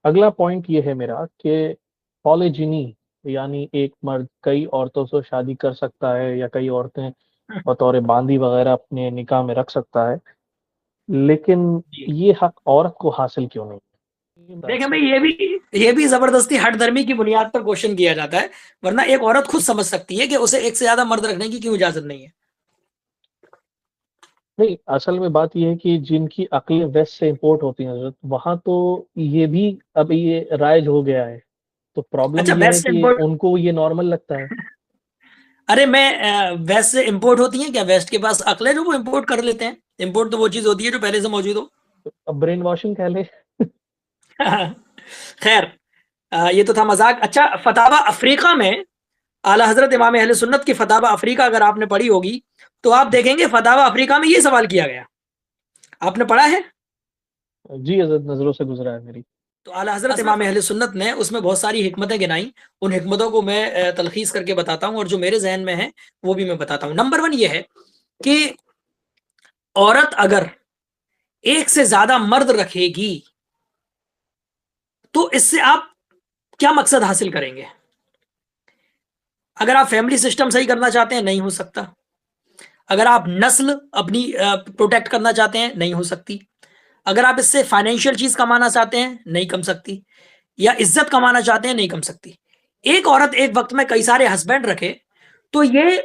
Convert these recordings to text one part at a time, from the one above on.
अगला पॉइंट ये है मेरा कि पॉलीजिनी, यानी एक मर्द कई औरतों से शादी कर सकता है या कई औरतें बतौर बांदी वगैरह अपने निकाह में रख सकता है, लेकिन जी। ये हक औरत को हासिल क्यों नहीं? ये बता देखें भाई, सकते ये भी जबरदस्ती हठ धर्मी की बुनियाद पर क्वेश्चन किया जाता है, वरना एक औरत खुद समझ सकती है कि उसे एक से ज्यादा मर्द रखने की क्यों इजाजत नहीं है। नहीं, असल में बात ये है कि जिनकी अक्लें वेस्ट से इंपोर्ट होती हैं हजरत, वहां तो ये भी अब ये राइज हो गया है। तो प्रॉब्लम अच्छा, ये है वेस्ट से कि इम्पोर्ट? उनको ये नॉर्मल लगता है। अरे मैं, वेस्ट से इम्पोर्ट होती है क्या? वेस्ट के पास अक्ल है जो वो इम्पोर्ट कर लेते हैं। इम्पोर्ट तो वो चीज होती है जो पहले से मौजूद हो। अब ब्रेन वॉशिंग कह ले। खैर, ये तो था मजाक। अच्छा, फतावा अफ्रीका में आला हजरत इमाम अहले सुन्नत की फतावा अफ्रीका अगर आपने पढ़ी होगी, तो आप देखेंगे फतावा अफ्रीका में ये सवाल किया गया। आपने पढ़ा है? जी हजरत, नजरों से गुजरा है मेरी। तो आला हजरत इमाम अहले सुन्नत ने उसमें बहुत सारी हिकमतें गिनाई। उन हिकमतों को मैं तलखीस करके बताता हूँ, और जो मेरे जहन में है वो भी मैं बताता हूँ। नंबर वन ये है कि औरत अगर एक से ज्यादा मर्द रखेगी तो इससे आप क्या मकसद हासिल करेंगे? अगर आप फैमिली सिस्टम सही करना चाहते हैं, नहीं हो सकता। अगर आप नस्ल अपनी प्रोटेक्ट करना चाहते हैं, नहीं हो सकती। अगर आप इससे फाइनेंशियल चीज कमाना चाहते हैं, नहीं कम सकती। या इज्जत कमाना चाहते हैं, नहीं कम सकती। एक औरत एक वक्त में कई सारे हस्बैंड रखे तो ये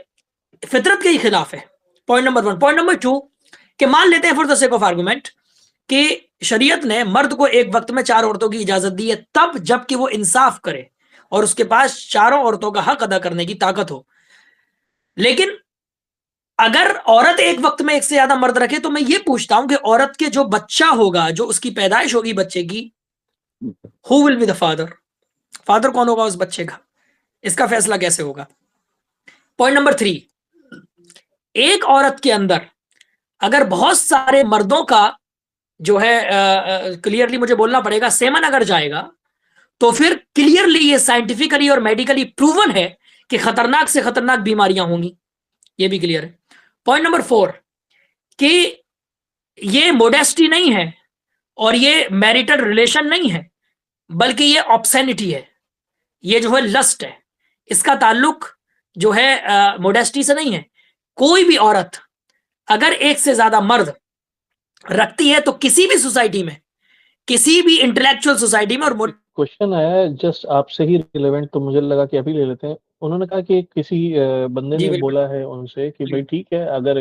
फितरत के ही खिलाफ है। Point number one. Point number two, कि मान लेते हैं for the sake of argument कि शरीयत ने मर्द को एक वक्त में चार औरतों की इजाजत दी है, तब जबकि वो इंसाफ करे और उसके पास चारों औरतों का हक अदा करने की ताकत हो। लेकिन अगर औरत एक वक्त में एक से ज्यादा मर्द रखे, तो मैं ये पूछता हूं कि औरत के जो बच्चा होगा, जो उसकी पैदाइश होगी बच्चे की, who will be the father? Father कौन होगा उस बच्चे का? इसका फैसला कैसे होगा? पॉइंट नंबर थ्री, एक औरत के अंदर अगर बहुत सारे मर्दों का जो है, क्लियरली मुझे बोलना पड़ेगा, सेमन अगर जाएगा, तो फिर क्लियरली ये साइंटिफिकली और मेडिकली प्रूवन है कि खतरनाक से खतरनाक बीमारियां होंगी। ये भी क्लियर है। पॉइंट नंबर फोर, कि ये मोडेस्टी नहीं है और ये मैरिटल रिलेशन नहीं है, बल्कि ये ऑब्सेनिटी है। ये जो है लस्ट है। इसका ताल्लुक जो है मोडेस्टी से नहीं है। कोई भी औरत अगर एक से ज्यादा मर्द रखती है तो किसी भी सोसाइटी में, किसी भी इंटेलेक्चुअल सोसाइटी में, और क्वेश्चन आया है जस्ट आपसे ही रिलेवेंट, तो मुझे लगा कि अभी ले लेते हैं। उन्होंने कहा कि किसी बंदे जी ने बिल्कुल। बोला है उनसे कि भाई ठीक है, अगर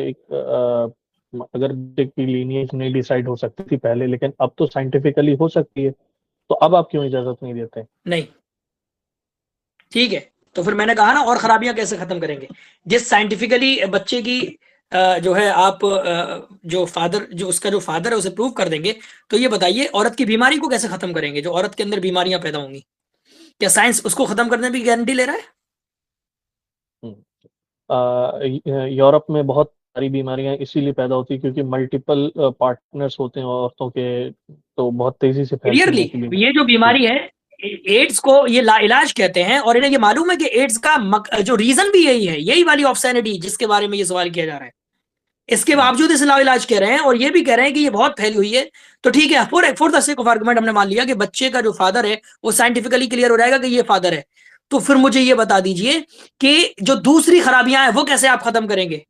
अगर बच्चे की लीनिएज नहीं डिसाइड हो सकती थी पहले, लेकिन अब तो साइंटिफिकली हो सकती है, तो अब आप क्यों इजाजत नहीं देते? नहीं, ठीक है। तो फिर मैंने कहा ना, और खराबियां कैसे खत्म करेंगे? जिस साइंटिफिकली बच्चे की जो है आप जो फादर, जो उसका जो फादर है उसे प्रूव कर देंगे, तो ये बताइए औरत की बीमारी को कैसे खत्म करेंगे? जो औरत के अंदर बीमारियां पैदा होंगी, क्या साइंस उसको खत्म करने की गारंटी ले रहा है? यूरोप में बहुत सारी बीमारियां इसीलिए पैदा होती है क्योंकि मल्टीपल पार्टनर्स होते हैं औरतों के, तो बहुत तेजी से फैलती क्लियरली हैं ऐसी ये जो बीमारी। बीमारी है, एड्स को ये लाइलाज कहते हैं, और इन्हें ये मालूम है कि एड्स का जो रीजन भी यही है, यही वाली ऑब्सेनिटी जिसके बारे में ये सवाल किया जा रहा है। इसके बावजूद इसे लाइलाज कह रहे हैं, और ये भी कह रहे हैं कि ये बहुत फैली हुई है। तो ठीक है, for the sake of argument हमने मान लिया कि बच्चे का जो फादर है वो साइंटिफिकली क्लियर हो जाएगा कि ये फादर है। तो फिर मुझे ये बता दीजिए कि जो दूसरी खराबियां हैं वो कैसे आप खत्म करेंगे?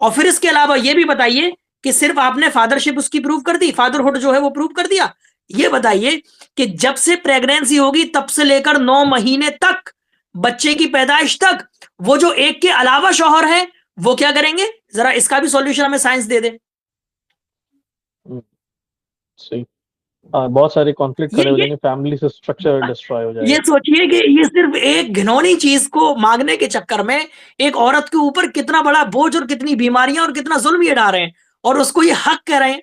और फिर इसके अलावा ये भी बताइए कि सिर्फ आपने फादरशिप उसकी प्रूव कर दी, फादरहुड जो है वो प्रूव कर दिया? ये बताइए कि जब से प्रेगनेंसी होगी तब से लेकर 9 महीने तक, बच्चे की पैदाइश तक, वो जो एक के अलावा शौहर है वो क्या करेंगे? जरा इसका भी सॉल्यूशन हमें साइंस दे दे। हम्म, सही। बहुत सारे कॉन्फ्लिक्ट ये खड़े हो ये जाएंगे, फैमिली से स्ट्रक्चर डिस्ट्रॉय हो ये जाएगा। सोचिए कि ये सिर्फ एक घिनौनी चीज को मांगने के चक्कर में एक औरत के ऊपर कितना बड़ा बोझ और कितनी बीमारियां और कितना जुल्म ये डाल रहे हैं, और उसको ये हक कह रहे हैं।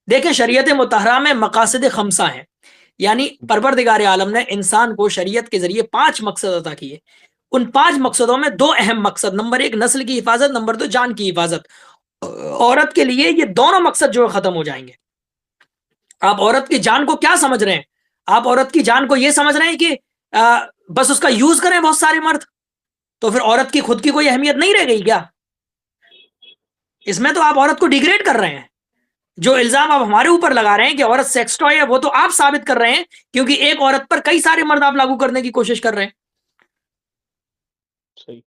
देखें, शरीयत मुतहरा में मकासद खमसा है, यानी परवरदिगार आलम ने इंसान को शरीयत के जरिए 5 मकसद अता किए। उन 5 मकसदों में दो अहम मकसद, नंबर एक नस्ल की हिफाजत, नंबर दो जान की हिफाजत। औरत के लिए ये दोनों मकसद जो है खत्म हो जाएंगे। आप औरत की जान को क्या समझ रहे हैं? आप औरत की जान को यह समझ रहे हैं कि बस उसका यूज करें बहुत सारे मर्द, तो फिर औरत की खुद की कोई अहमियत नहीं रह गई क्या? इसमें तो आप औरत को डिग्रेड कर रहे हैं। जो इल्जाम आप हमारे ऊपर लगा रहे हैं कि औरत सेक्स टॉय है, वो तो आप साबित कर रहे हैं, क्योंकि एक औरत पर कई सारे मर्द आप लागू करने की कोशिश कर रहे हैं। सही।